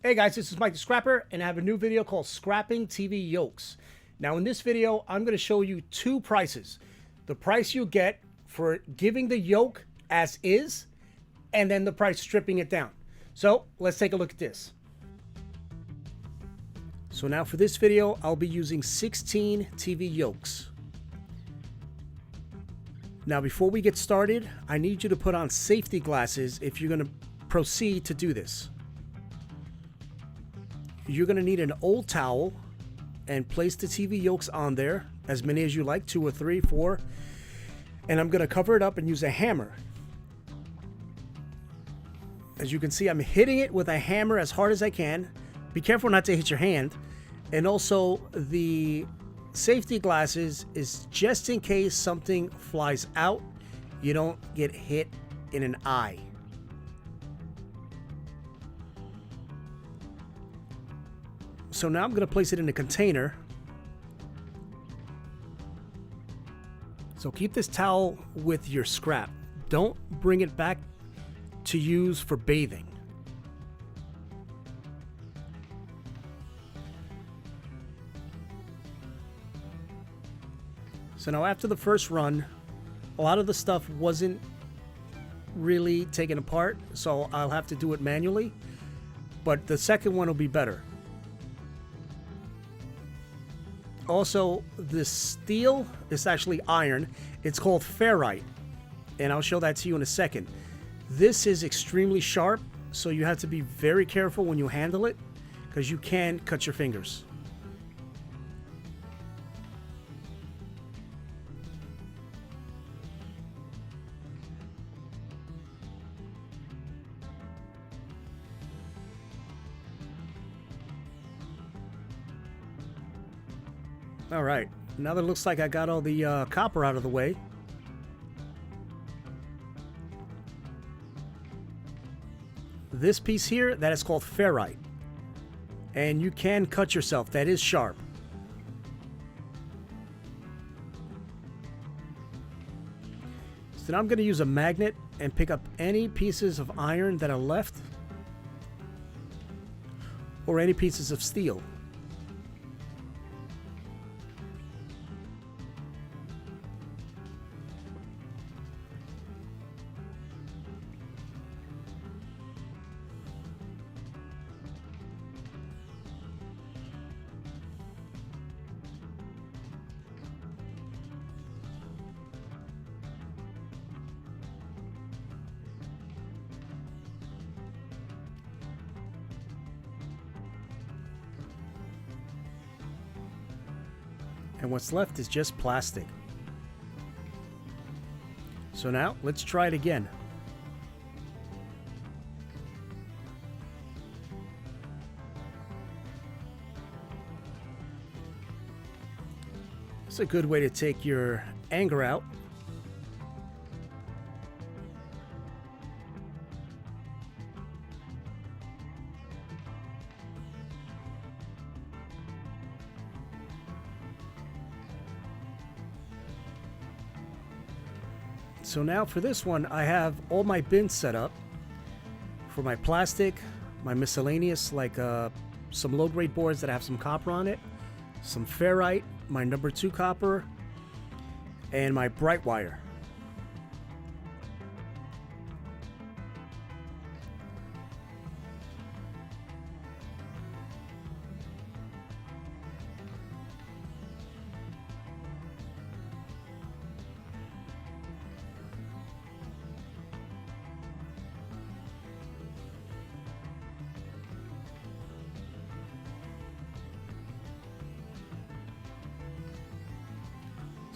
Hey guys, this is Mike the Scrapper, and I have a new video called Scrapping TV Yokes. Now in this video, I'm going to show you two prices. The price you get for giving the yoke as is, and then the price stripping it down. So let's take a look at this. So now for this video, I'll be using 16 TV yokes. Now before we get started, I need you to put on safety glasses if you're going to proceed to do this. You're going to need an old towel and place the TV yokes on there, as many as you like, 2 or 3, 4. And I'm going to cover it up and use a hammer. As you can see, I'm hitting it with a hammer as hard as I can. Be careful not to hit your hand. And also the safety glasses is just in case something flies out, you don't get hit in an eye. So now I'm going to place it in a container. So keep this towel with your scrap. Don't bring it back to use for bathing. So now after the first run, a lot of the stuff wasn't really taken apart, so I'll have to do it manually. But the second one will be better. Also, this steel is actually iron. It's called ferrite, and I'll show that to you in a second. This is extremely sharp, so you have to be very careful when you handle it, because you can cut your fingers. All right, now that it looks like I got all the copper out of the way, this piece here, that is called ferrite, and you can cut yourself. That is sharp. So now I'm going to use a magnet and pick up any pieces of iron that are left, or any pieces of steel. And what's left is just plastic. So now let's try it again. It's a good way to take your anger out. So now for this one, I have all my bins set up for my plastic, my miscellaneous, like some low-grade boards that have some copper on it, some ferrite, my number 2 copper, and my bright wire.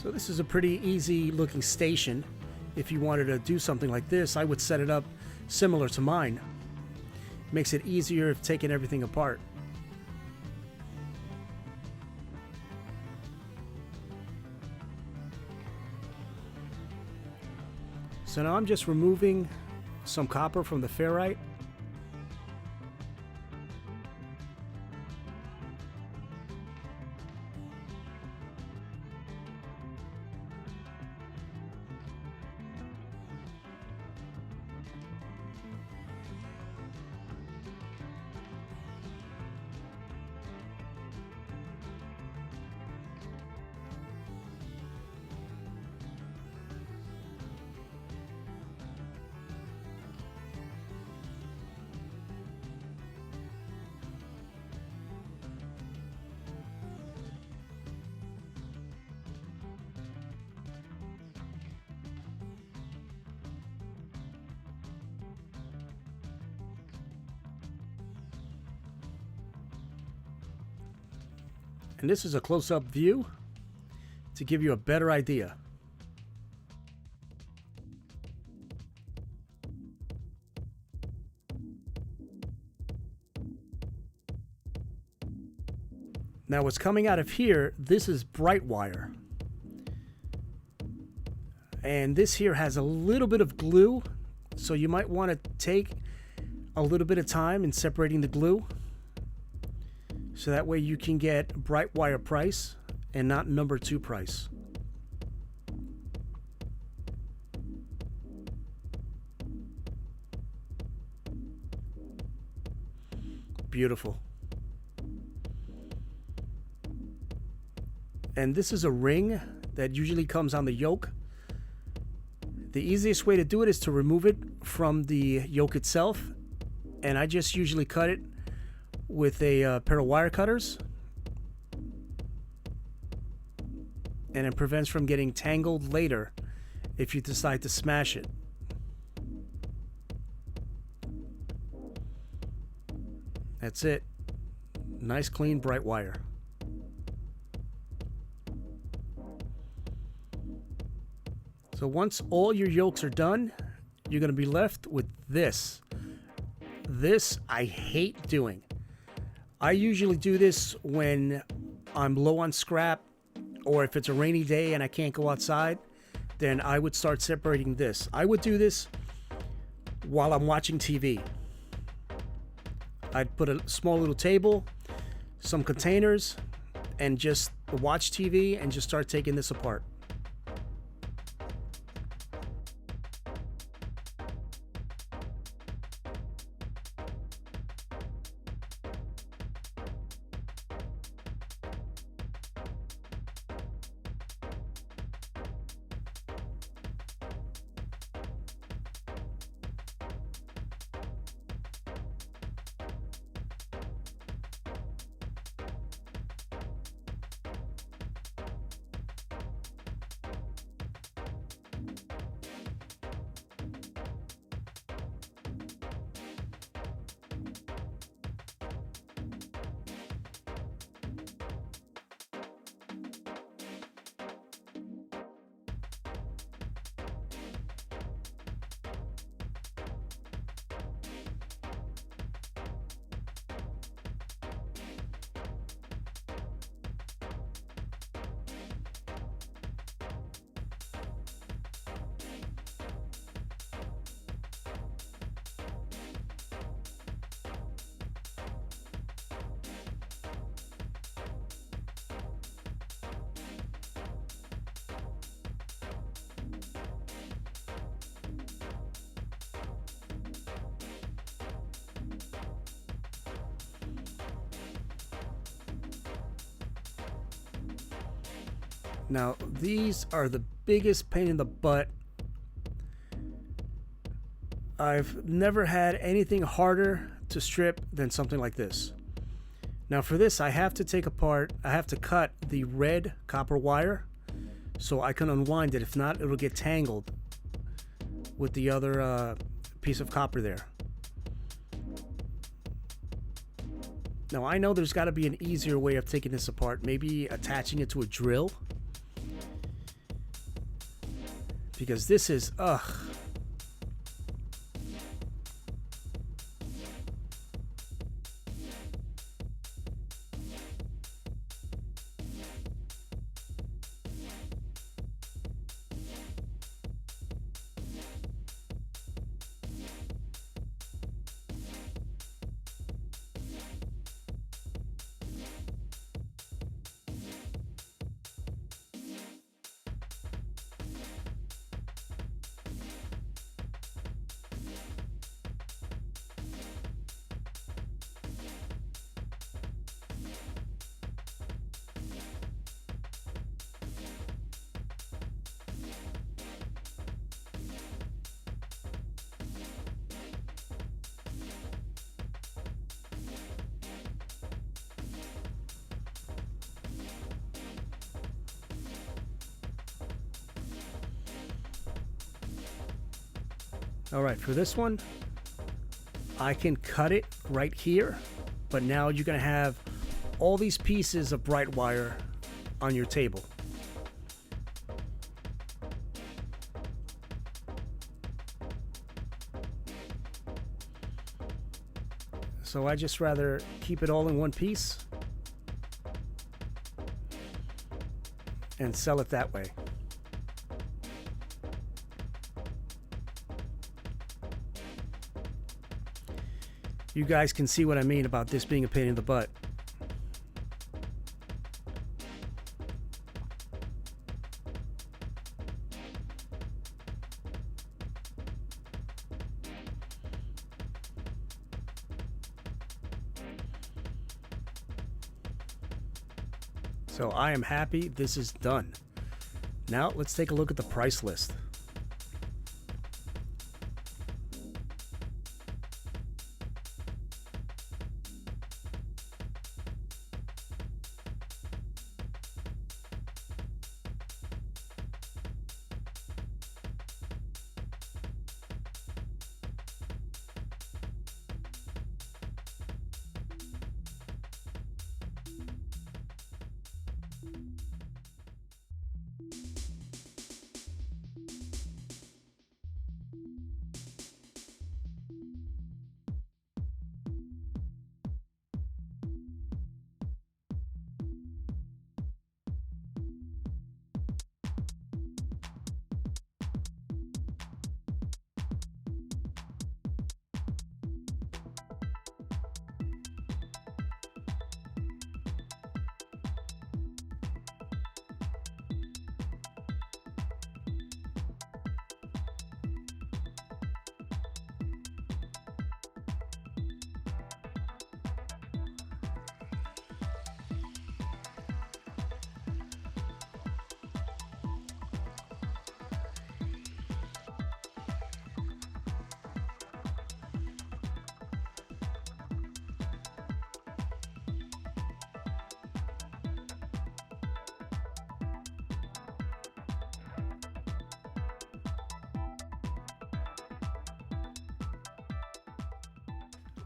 So this is a pretty easy looking station. If you wanted to do something like this, I would set it up similar to mine. Makes it easier of taking everything apart. So now I'm just removing some copper from the ferrite. And this is a close-up view to give you a better idea. Now what's coming out of here, this is bright wire. And this here has a little bit of glue, so you might want to take a little bit of time in separating the glue, so that way you can get bright wire price and not number 2 price. Beautiful. And this is a ring that usually comes on the yoke. The easiest way to do it is to remove it from the yoke itself, and I just usually cut it with a pair of wire cutters, and it prevents from getting tangled later if you decide to smash it. That's it. Nice clean bright wire. So once all your yokes are done, you're going to be left with this. This I hate doing. I usually do this when I'm low on scrap, or if it's a rainy day and I can't go outside, then I would start separating this. I would do this while I'm watching TV. I'd put a small little table, some containers, and just watch TV and just start taking this apart. Now, these are the biggest pain in the butt. I've never had anything harder to strip than something like this. Now for this, I have to cut the red copper wire so I can unwind it. If not, it'll get tangled with the other piece of copper there. Now I know there's got to be an easier way of taking this apart, maybe attaching it to a drill. Because this is, ugh. All right, for this one, I can cut it right here, but now you're gonna have all these pieces of bright wire on your table. So I just rather keep it all in one piece and sell it that way. You guys can see what I mean about this being a pain in the butt. So I am happy this is done. Now let's take a look at the price list.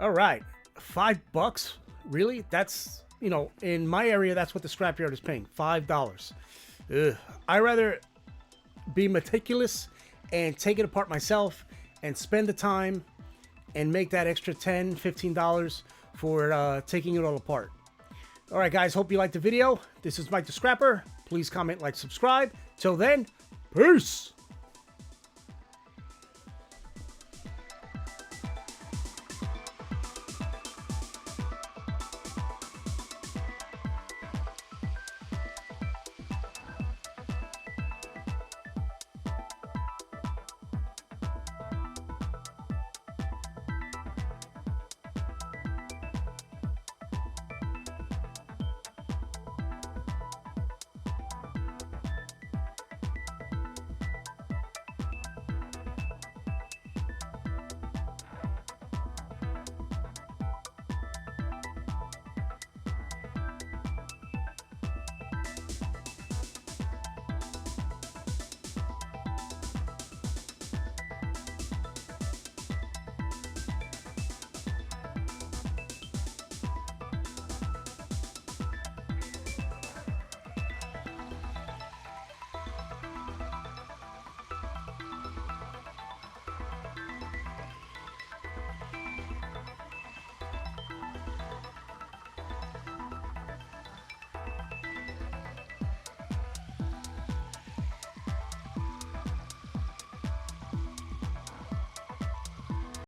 All right, $5? Really? That's, you know, in my area, that's what the scrapyard is paying, $5. Ugh. I rather be meticulous and take it apart myself and spend the time and make that extra $10, $15 for taking it all apart. All right, guys, hope you liked the video. This is Mike the Scrapper. Please comment, like, subscribe. Till then, peace.